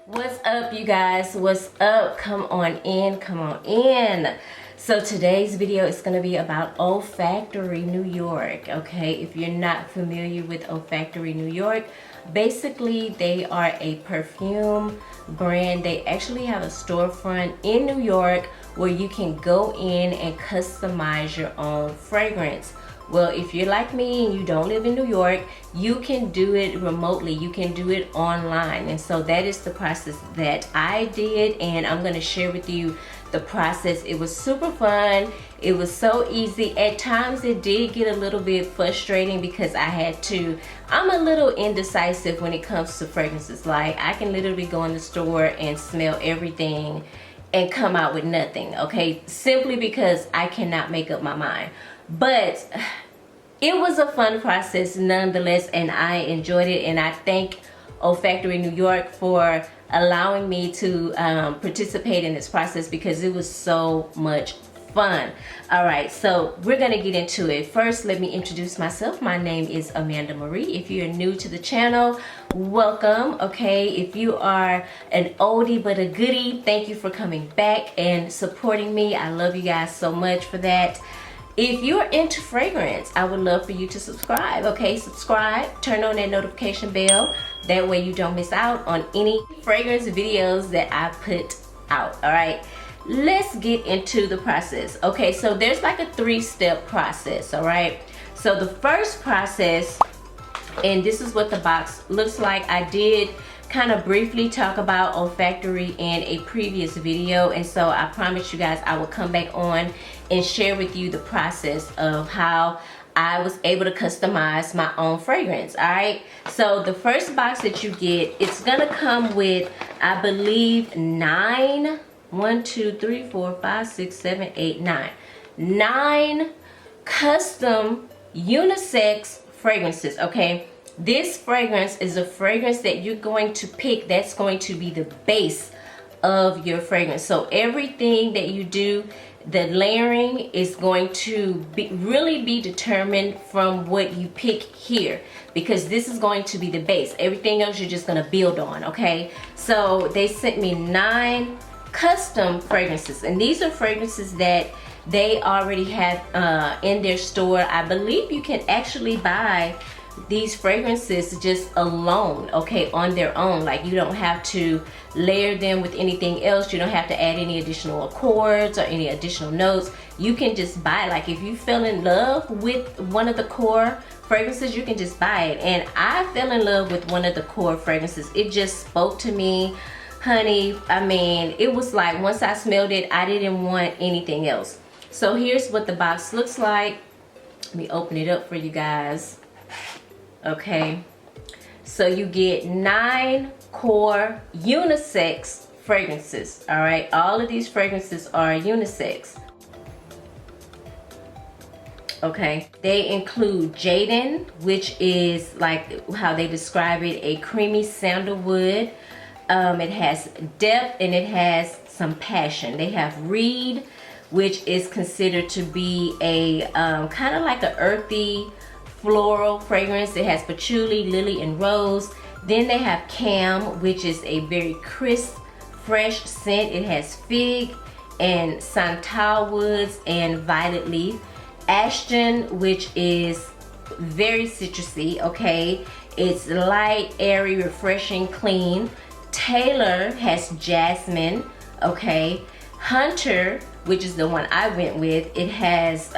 What's up, you guys? What's up? Come on in, come on in. So today's video is going to be about Olfactory New York. Okay, if you're not familiar with Olfactory New York, basically they are a perfume brand. They actually have a storefront in New York where you can go in and customize your own fragrance. Well, if you're like me and you don't live in New York, you can do it remotely. You can do it online. And so that is the process that I did, and I'm going to share with you the process. It was super fun. It was so easy. At times it did get a little bit frustrating because I'm a little indecisive when it comes to fragrances. Like, I can literally go in the store and smell everything and come out with nothing, okay? Simply because I cannot make up my mind. But it was a fun process nonetheless, and I enjoyed it, and I thank Olfactory New York for allowing me to participate in this process because it was so much fun. All right, so we're gonna get into it. First, let me introduce myself. My name is Amanda Marie. If you're new to the channel, welcome. Okay, if you are an oldie but a goodie, thank you for coming back and supporting me. I love you guys so much for that. If you're into fragrance, I would love for you to subscribe, okay? Subscribe, turn on that notification bell. That way you don't miss out on any fragrance videos that I put out, all right? Let's get into the process. Okay, so there's like a 3-step process, all right? So the first process, and this is what the box looks like. I did kind of briefly talk about Olfactory in a previous video, and so I promise you guys I will come back on and share with you the process of how I was able to customize my own fragrance. All right, so the first box that you get, it's gonna come with, I believe, 9 custom unisex fragrances. Okay, this fragrance is a fragrance that you're going to pick that's going to be the base of your fragrance. So everything that you do, the layering is going to really be determined from what you pick here, because this is going to be the base. Everything else you're just going to build on, okay? So they sent me 9 custom fragrances, and these are fragrances that they already have in their store. I believe you can actually buy these fragrances just alone, okay, on their own. Like, you don't have to layer them with anything else. You don't have to add any additional accords or any additional notes. You can just buy it. Like, if you fell in love with one of the core fragrances, you can just buy it. And I fell in love with one of the core fragrances. It just spoke to me, honey. I mean, it was like, once I smelled it, I didn't want anything else. So here's what the box looks like. Let me open it up for you guys. Okay, so you get 9 core unisex fragrances. All right, all of these fragrances are unisex. Okay, they include Jaden, which is like how they describe it, a creamy sandalwood. It has depth and it has some passion. They have Reed, which is considered to be a kind of like an earthy floral fragrance. It has patchouli, lily, and rose. Then they have Cam, which is a very crisp, fresh scent. It has fig and santal woods and violet leaf. Ashton, which is very citrusy, okay? It's light, airy, refreshing, clean. Taylor has jasmine, okay? Hunter, which is the one I went with, it has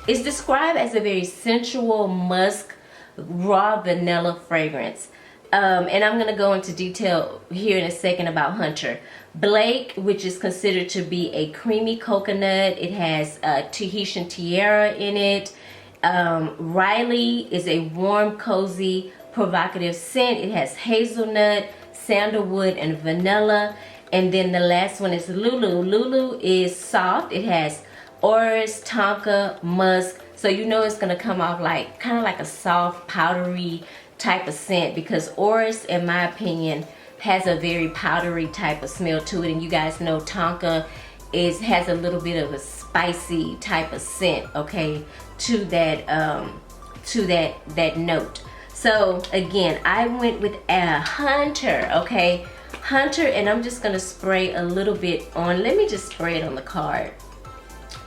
it's described as a very sensual musk raw vanilla fragrance. And I'm going to go into detail here in a second about Hunter. Blake, which is considered to be a creamy coconut. It has Tahitian tiara in it. Riley is a warm, cozy, provocative scent. It has hazelnut, sandalwood, and vanilla. And then the last one is Lulu. Lulu is soft. It has orris, tonka, musk. So you know it's gonna come off like kind of like a soft, powdery type of scent, because orris, in my opinion, has a very powdery type of smell to it. And you guys know tonka has a little bit of a spicy type of scent, okay, to that note. So again, I went with a Hunter, okay? Hunter, and I'm just gonna spray a little bit on. Let me just spray it on the card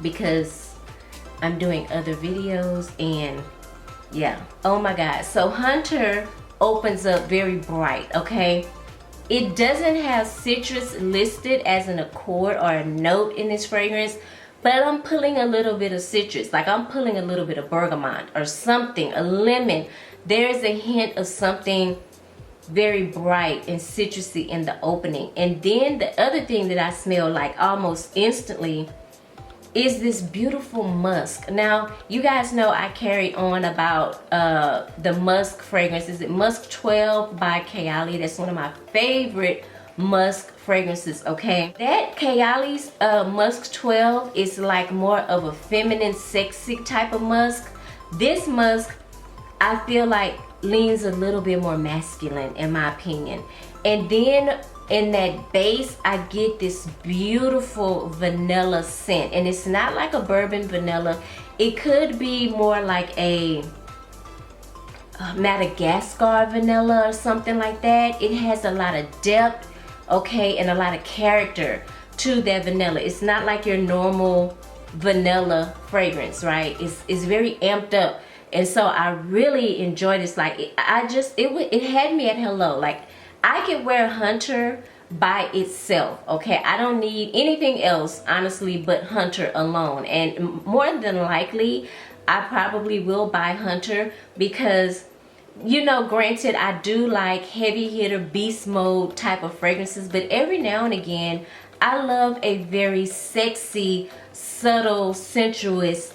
because I'm doing other videos, and yeah, oh my god. So Hunter opens up very bright, okay? It doesn't have citrus listed as an accord or a note in this fragrance, but I'm pulling a little bit of citrus, like I'm pulling a little bit of bergamot or something, a lemon. There's a hint of something very bright and citrusy in the opening. And then the other thing that I smell like almost instantly is this beautiful musk. Now, you guys know I carry on about the musk fragrance. Is it Musk 12 by Kayali? That's one of my favorite musk fragrances, okay? That Kayali's Musk 12 is like more of a feminine, sexy type of musk. This musk, I feel like leans a little bit more masculine in my opinion. And then in that base, I get this beautiful vanilla scent. And it's not like a bourbon vanilla. It could be more like a Madagascar vanilla or something like that. It has a lot of depth, okay, and a lot of character to that vanilla. It's not like your normal vanilla fragrance, right? It's very amped up. And so I really enjoy this. Like it had me at hello. Like I could wear Hunter by itself, okay? I don't need anything else, honestly, but Hunter alone. And more than likely, I probably will buy Hunter because, you know, granted, I do like heavy hitter, beast mode type of fragrances, but every now and again, I love a very sexy, subtle, sensuous,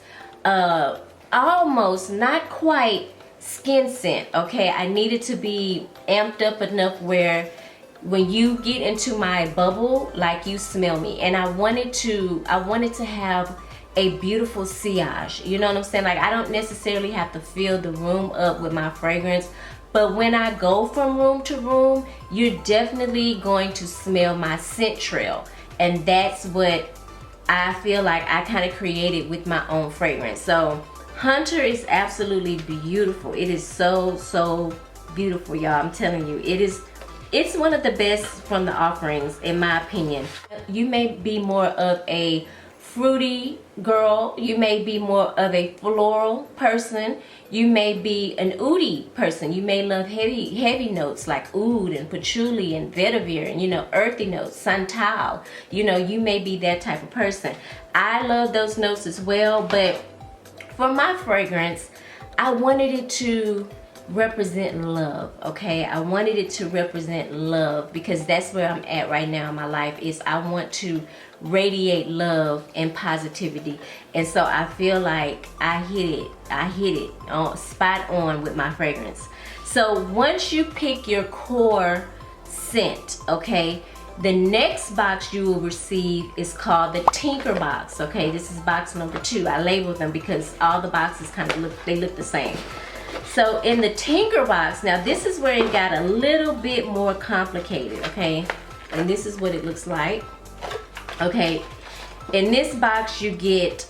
almost not quite skin scent, okay? I need it to be amped up enough where when you get into my bubble, like you smell me. And I wanted to have a beautiful sillage, you know what I'm saying? Like I don't necessarily have to fill the room up with my fragrance, but when I go from room to room, you're definitely going to smell my scent trail. And that's what I feel like I kind of created with my own fragrance. So Hunter is absolutely beautiful. It is so beautiful, y'all. I'm telling you, it's one of the best from the offerings in my opinion. You may be more of a fruity girl, you may be more of a floral person, you may be an oudi person, you may love heavy notes like oud and patchouli and vetiver and, you know, earthy notes, santal. You know, you may be that type of person. I love those notes as well, but for my fragrance, I wanted it to represent love, okay? I wanted it to represent love because that's where I'm at right now in my life. Is I want to radiate love and positivity. And so I feel like I hit it on spot on with my fragrance. So once you pick your core scent, okay, the next box you will receive is called the Tinker box, okay? This is box number 2. I labeled them because all the boxes kind of look the same. So in the Tinker box, now this is where it got a little bit more complicated, okay? And this is what it looks like. Okay, in this box you get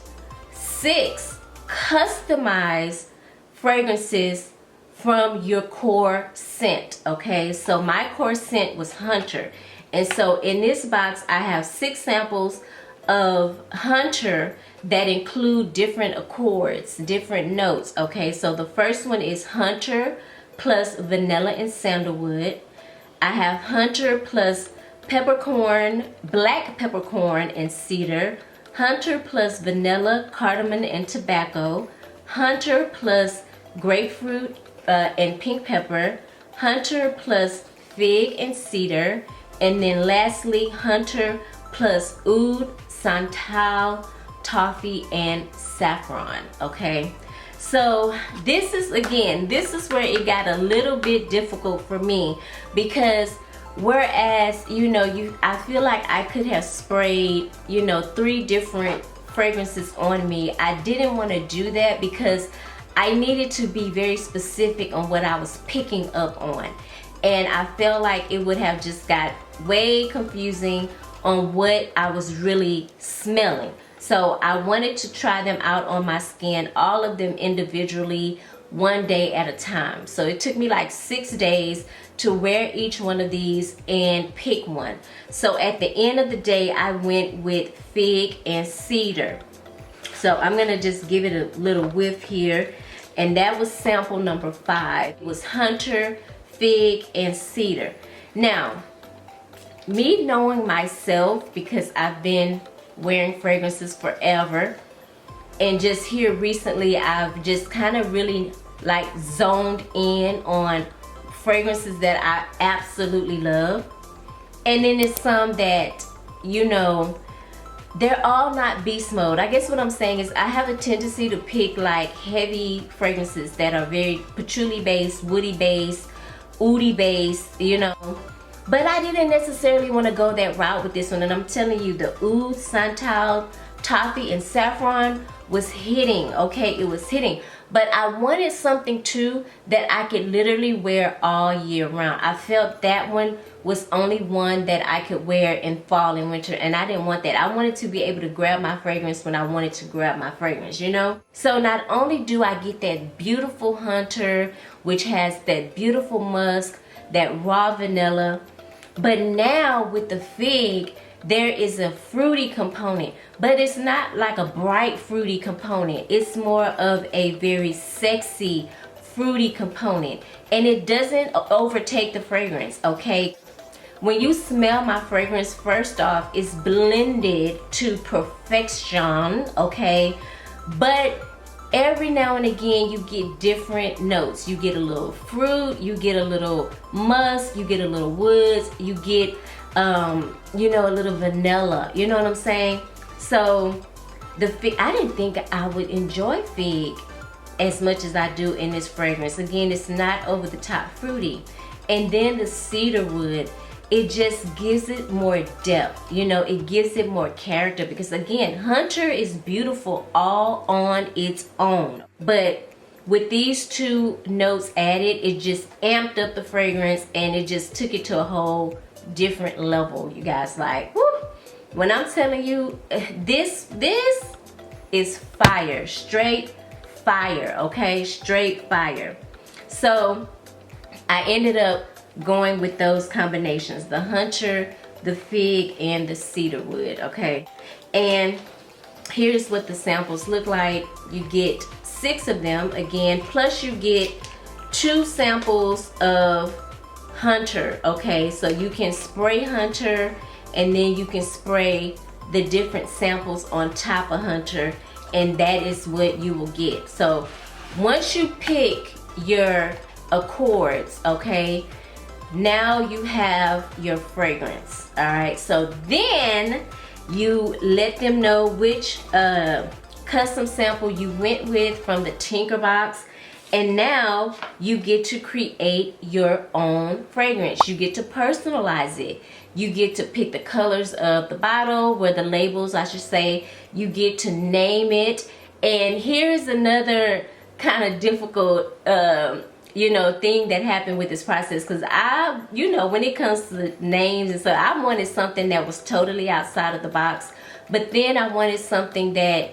6 customized fragrances from your core scent, okay? So my core scent was Hunter. And so in this box, I have 6 samples of Hunter that include different accords, different notes, okay? So the first one is Hunter plus vanilla and sandalwood. I have Hunter plus peppercorn, black peppercorn and cedar. Hunter plus vanilla, cardamom and tobacco. Hunter plus grapefruit and pink pepper. Hunter plus fig and cedar. And then lastly, Hunter plus oud, santal, toffee, and saffron, okay? So this is where it got a little bit difficult for me because whereas, you know, I feel like I could have sprayed, you know, 3 different fragrances on me. I didn't want to do that because I needed to be very specific on what I was picking up on. And I felt like it would have just got way confusing on what I was really smelling. So I wanted to try them out on my skin, all of them individually, one day at a time. So it took me like 6 days to wear each one of these and pick one. So at the end of the day, I went with fig and cedar. So I'm gonna just give it a little whiff here. And that was sample number 5. It was hunter, fig, and cedar. Now, me knowing myself, because I've been wearing fragrances forever, and just here recently I've just kind of really like zoned in on fragrances that I absolutely love. And then there's some that, you know, they're all not beast mode. I guess what I'm saying is I have a tendency to pick like heavy fragrances that are very patchouli based, woody based, oudi based, you know. But I didn't necessarily want to go that route with this one. And I'm telling you, the oud, santal, toffee, and saffron was hitting, okay? It was hitting. But I wanted something too that I could literally wear all year round. I felt that one was only one that I could wear in fall and winter, and I didn't want that. I wanted to be able to grab my fragrance when I wanted to grab my fragrance, you know? So not only do I get that beautiful hunter, which has that beautiful musk, that raw vanilla, but now with the fig, there is a fruity component, but it's not like a bright fruity component. It's more of a very sexy fruity component, and it doesn't overtake the fragrance, okay? When you smell my fragrance, first off, it's blended to perfection, okay? But every now and again, you get different notes. You get a little fruit, you get a little musk, you get a little woods, you get, you know, a little vanilla. You know what I'm saying? So the fig, I didn't think I would enjoy fig as much as I do in this fragrance. Again, it's not over the top fruity. And then the cedar wood, it just gives it more depth, you know, it gives it more character, because again, hunter is beautiful all on its own, but with these two notes added, it just amped up the fragrance and it just took it to a whole different level, you guys. Like, whoo, when I'm telling you, this is fire, straight fire, okay, straight fire. So I ended up going with those combinations, the hunter, the fig, and the cedar wood, okay? And here's what the samples look like. You get 6 of them, again, plus you get 2 samples of hunter, okay? So you can spray hunter, and then you can spray the different samples on top of hunter, and that is what you will get. So once you pick your accords, okay, now you have your fragrance. All right, so then you let them know which custom sample you went with from the Tinker Box, and now you get to create your own fragrance. You get to personalize it. You get to pick the colors of the bottle, where the labels, I should say. You get to name it. And here's another kind of difficult you know, thing that happened with this process, because I, you know, when it comes to names and stuff, I wanted something that was totally outside of the box, but then I wanted something that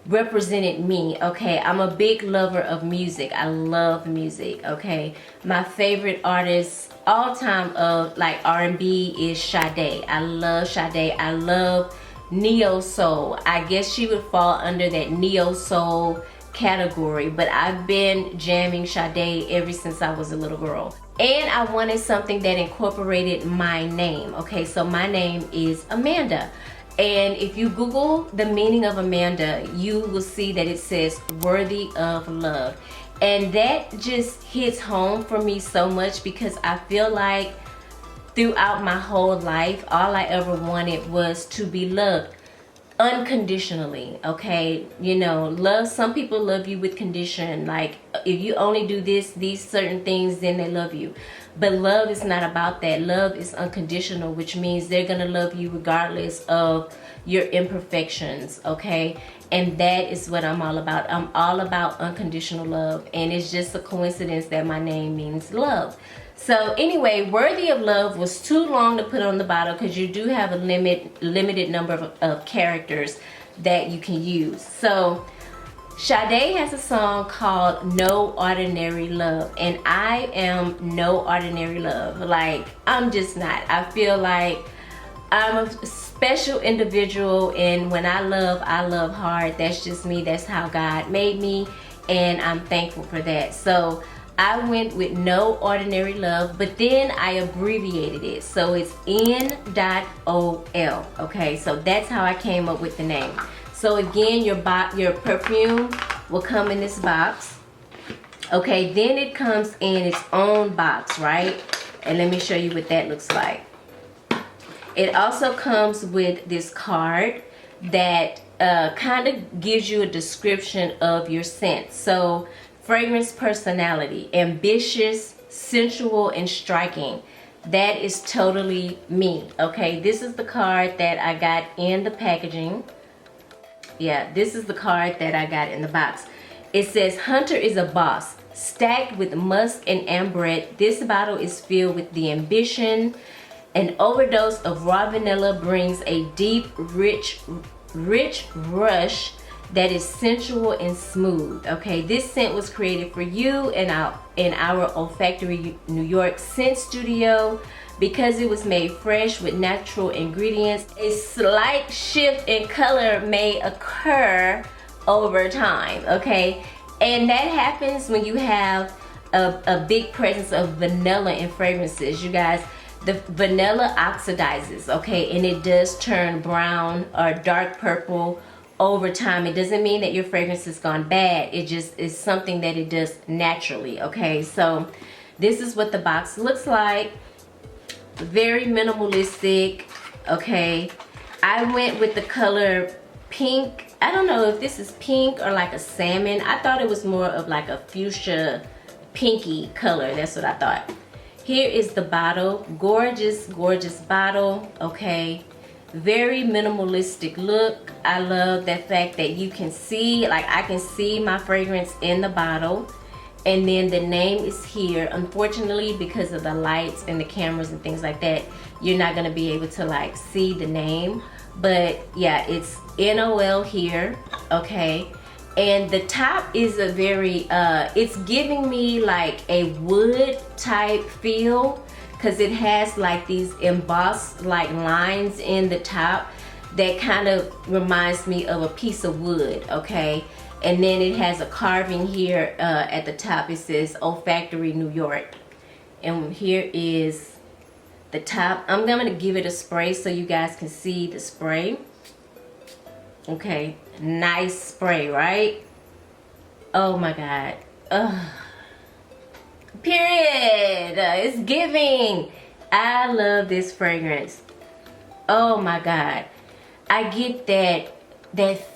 represented me, okay? I'm a big lover of music. I love music, okay? My favorite artist all time of like R&B is Sade. I love Sade. I love neo soul. I guess she would fall under that neo soul category, but I've been jamming Sade ever since I was a little girl. And I wanted something that incorporated my name, okay? So my name is Amanda, and if you Google the meaning of Amanda, you will see that it says worthy of love, and that just hits home for me so much, because I feel like throughout my whole life, all I ever wanted was to be loved unconditionally, okay? You know, love, some people love you with condition, like if you only do these certain things, then they love you. But love is not about that. Love is unconditional, which means they're gonna love you regardless of your imperfections, okay? And that is what I'm all about. I'm all about unconditional love, and it's just a coincidence that my name means love. So anyway, worthy of love was too long to put on the bottle, because you do have a limited number of characters that you can use. So Sade has a song called No Ordinary Love, and I am no ordinary love. Like, I'm just not. I feel like I'm a special individual, and when I love hard. That's just me. That's how God made me, and I'm thankful for that. So I went with No Ordinary Love, but then I abbreviated it. So it's N.OL. Okay, so that's how I came up with the name. So again, your perfume will come in this box. Okay, then it comes in its own box, right? And let me show you what that looks like. It also comes with this card that kind of gives you a description of your scent. So, fragrance personality, ambitious, sensual, and striking. That is totally me. Okay, this is the card that I got in the packaging. Yeah, this is the card that I got in the box. It says, Hunter is a boss, stacked with musk and amberette. This bottle is filled with the ambition. An overdose of raw vanilla brings a deep, rich rush that is sensual and smooth. Okay, this scent was created for you in our Olfactory New York scent studio. Because it was made fresh with natural ingredients, a slight shift in color may occur over time, okay? And that happens when you have a big presence of vanilla in fragrances. You guys, the vanilla oxidizes, okay? And it does turn brown or dark purple over time. It doesn't mean that your fragrance has gone bad. It just is something that it does naturally, okay? So this is what the box looks like. Very minimalistic. Okay, I went with the color pink. I don't know if this is pink or like a salmon. I thought it was more of like a fuchsia pinky color. That's what I thought. Here is the bottle. Gorgeous bottle. Okay, very minimalistic look. I love that fact that you can see, like, I can see my fragrance in the bottle. And then the name is here. Unfortunately, because of the lights and the cameras and things like that, you're not gonna be able to like see the name. But yeah, it's NOL here, okay? And the top is a very, it's giving me like a wood type feel, because it has like these embossed like lines in the top that kind of reminds me of a piece of wood, okay? And then it has a carving here at the top. It says Olfactory New York. And here is the top. I'm going to give it a spray so you guys can see the spray. Okay, nice spray, right? Oh my God. Ugh. Period. It's giving. I love this fragrance. Oh my God. I get that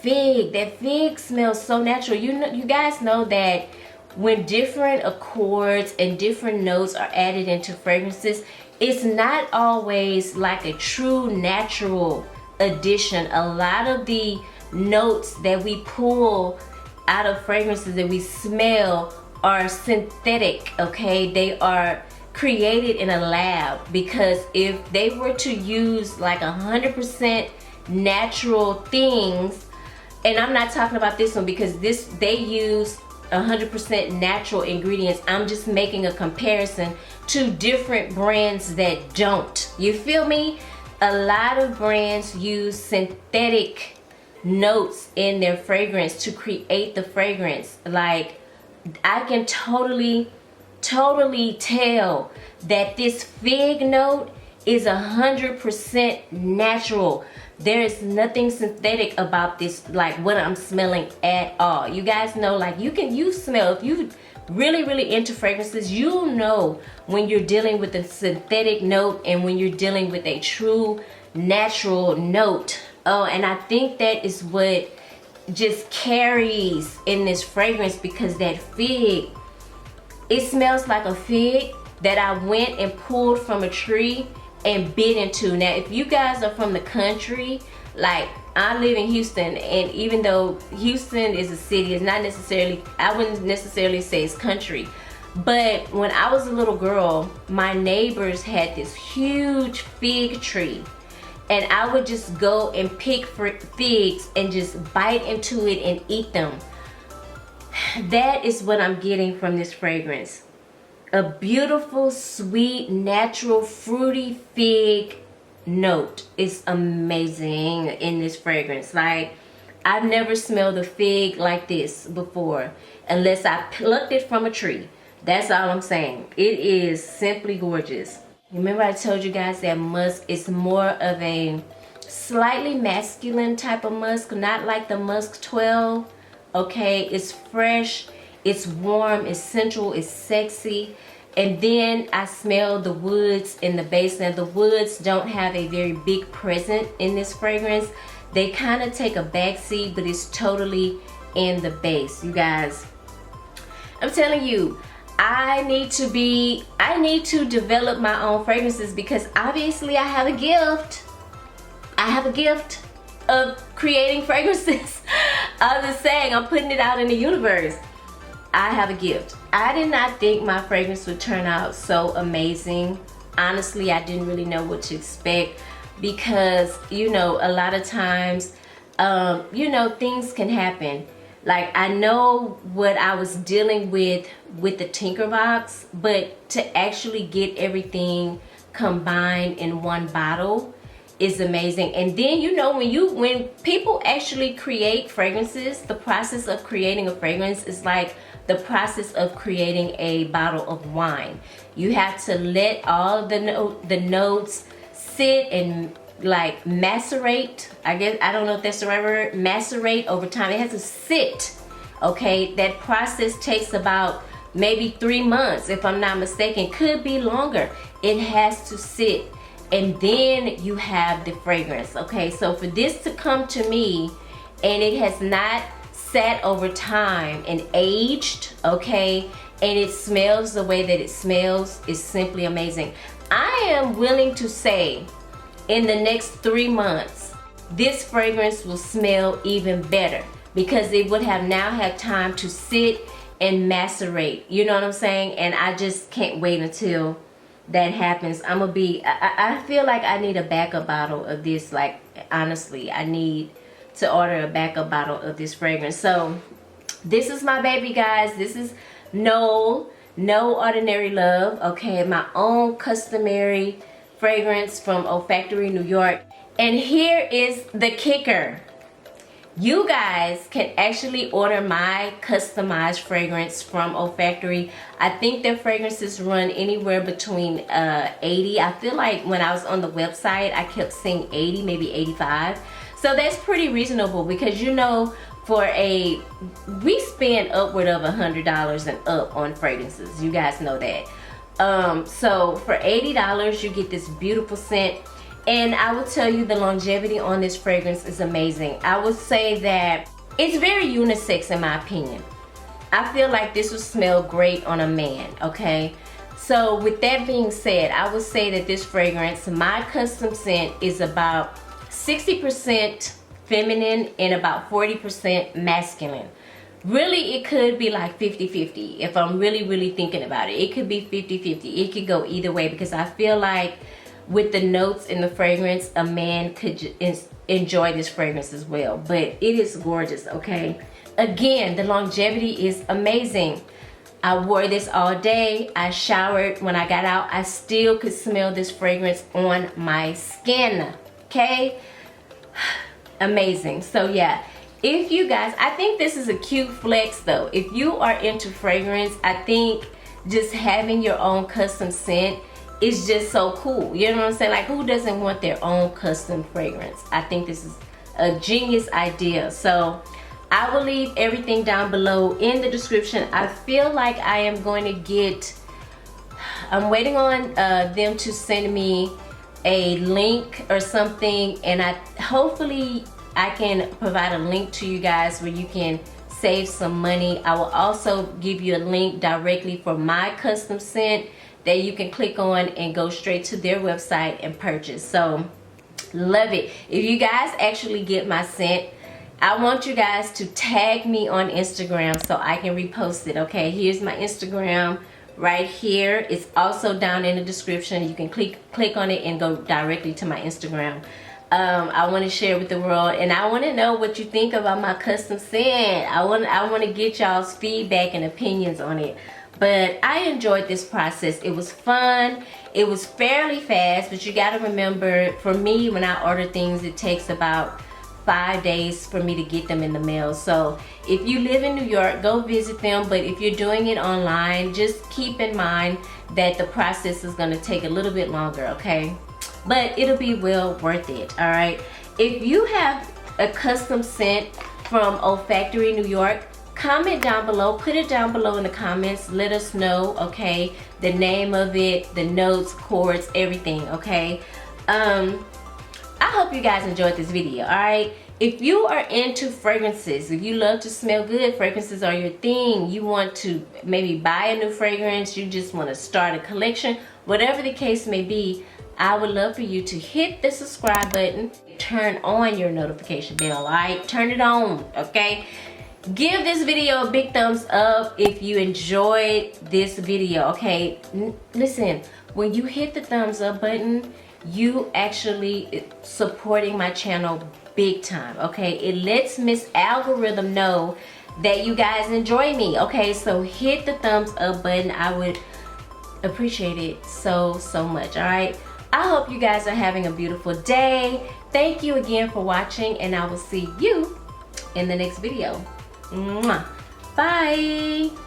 fig smells so natural. You guys know that when different accords and different notes are added into fragrances, it's not always like a true natural addition. A lot of the notes that we pull out of fragrances that we smell are synthetic, okay? They are created in a lab, because if they were to use like 100% natural things, and I'm not talking about this one because they use 100% natural ingredients. I'm just making a comparison to different brands that don't. You feel me? A lot of brands use synthetic notes in their fragrance to create the fragrance. Like, I can totally tell that this fig note is 100% natural. There is nothing synthetic about this, like what I'm smelling at all. You guys know, like, you smell, if you really into fragrances, you know when you're dealing with a synthetic note and when you're dealing with a true natural note. Oh, and I think that is what just carries in this fragrance, because that fig, it smells like a fig that I went and pulled from a tree and bit into. Now, if you guys are from the country, like, I live in Houston, and even though Houston is a city, it's not necessarily, I wouldn't necessarily say it's country, but when I was a little girl, my neighbors had this huge fig tree, and I would just go and pick figs and just bite into it and eat them. that is what I'm getting from this fragrance. A beautiful, sweet, natural, fruity fig note is amazing in this fragrance. Like, I've never smelled a fig like this before unless I plucked it from a tree. That's all I'm saying. It is simply gorgeous. Remember I told you guys that musk is more of a slightly masculine type of musk, not like the musk 12. Okay, it's fresh, it's warm, it's sensual, it's sexy. And then I smell the woods in the base. Now the woods don't have a very big presence in this fragrance. They kind of take a backseat, but it's totally in the base. You guys, I'm telling you, I need to develop my own fragrances, because obviously I have a gift. I have a gift of creating fragrances. I'm just saying, I'm putting it out in the universe. I have a gift. I did not think my fragrance would turn out so amazing. Honestly, I didn't really know what to expect, because, you know, a lot of times, you know, things can happen. Like, I know what I was dealing with the Tinker Box, but to actually get everything combined in one bottle is amazing. And then, you know, when people actually create fragrances, the process of creating a fragrance is like the process of creating a bottle of wine. You have to let all the notes sit and like macerate. I guess, I don't know if that's the right word, macerate over time. It has to sit. Okay, that process takes about maybe 3 months, if I'm not mistaken. Could be longer. It has to sit, and then you have the fragrance. Okay, so for this to come to me and it has not sat over time and aged, okay, and it smells the way that it smells, is simply amazing. I am willing to say in the next 3 months this fragrance will smell even better, because it would have now had time to sit and macerate. You know what I'm saying? And I just can't wait until that happens. I feel like I need a backup bottle of this. Like, honestly, I need to order a backup bottle of this fragrance. So this is my baby, guys. This is No Ordinary Love. Okay, my own customary fragrance from Olfactory New York. And here is the kicker. You guys can actually order my customized fragrance from Olfactory. I think their fragrances run anywhere between 80. I feel like when I was on the website, I kept seeing 80, maybe 85. So that's pretty reasonable, because, you know, we spend upward of $100 and up on fragrances. You guys know that. So for $80, you get this beautiful scent. And I will tell you, the longevity on this fragrance is amazing. I would say that it's very unisex in my opinion. I feel like this would smell great on a man, okay? So with that being said, I would say that this fragrance, my custom scent, is about 60% feminine and about 40% masculine. Really, it could be like 50-50 if I'm really thinking about it. It could be 50-50. It could go either way, because I feel like with the notes in the fragrance, a man could enjoy this fragrance as well. But it is gorgeous, okay? Again, the longevity is amazing. I wore this all day. I showered. When I got out, I still could smell this fragrance on my skin, okay? Amazing. So yeah, if you guys, I think this is a cute flex though. If you are into fragrance, I think just having your own custom scent is just so cool. You know what I'm saying? Like, who doesn't want their own custom fragrance? I think this is a genius idea. So I will leave everything down below in the description. I feel like I am going to I'm waiting on them to send me a link or something, and hopefully I can provide a link to you guys where you can save some money. I will also give you a link directly for my custom scent that you can click on and go straight to their website and purchase. So love it. If you guys actually get my scent, I want you guys to tag me on Instagram so I can repost it. Okay, here's my Instagram right here. It's also down in the description. You can click on it and go directly to my Instagram. I want to share with the world, and I want to know what you think about my custom scent. I want to get y'all's feedback and opinions on it. But I enjoyed this process. It was fun. It was fairly fast, but you got to remember, for me, when I order things, it takes about 5 days for me to get them in the mail. So if you live in New York, go visit them. But if you're doing it online, just keep in mind that the process is going to take a little bit longer, okay? But it'll be well worth it, all right? If you have a custom scent from Olfactory New York, comment down below. Put it down below in the comments. Let us know, okay? The name of it, the notes, chords, everything, okay? I hope you guys enjoyed this video, all right? If you are into fragrances, if you love to smell good, fragrances are your thing, you want to maybe buy a new fragrance, you just want to start a collection, whatever the case may be, I would love for you to hit the subscribe button, turn on your notification bell, all right? Turn it on, okay? Give this video a big thumbs up if you enjoyed this video, okay? Listen, when you hit the thumbs up button, you actually supporting my channel big time, okay? It lets Miss Algorithm know that you guys enjoy me, okay? So hit the thumbs up button. I would appreciate it so much, all right? I hope you guys are having a beautiful day. Thank you again for watching, and I will see you in the next video. Mwah. Bye.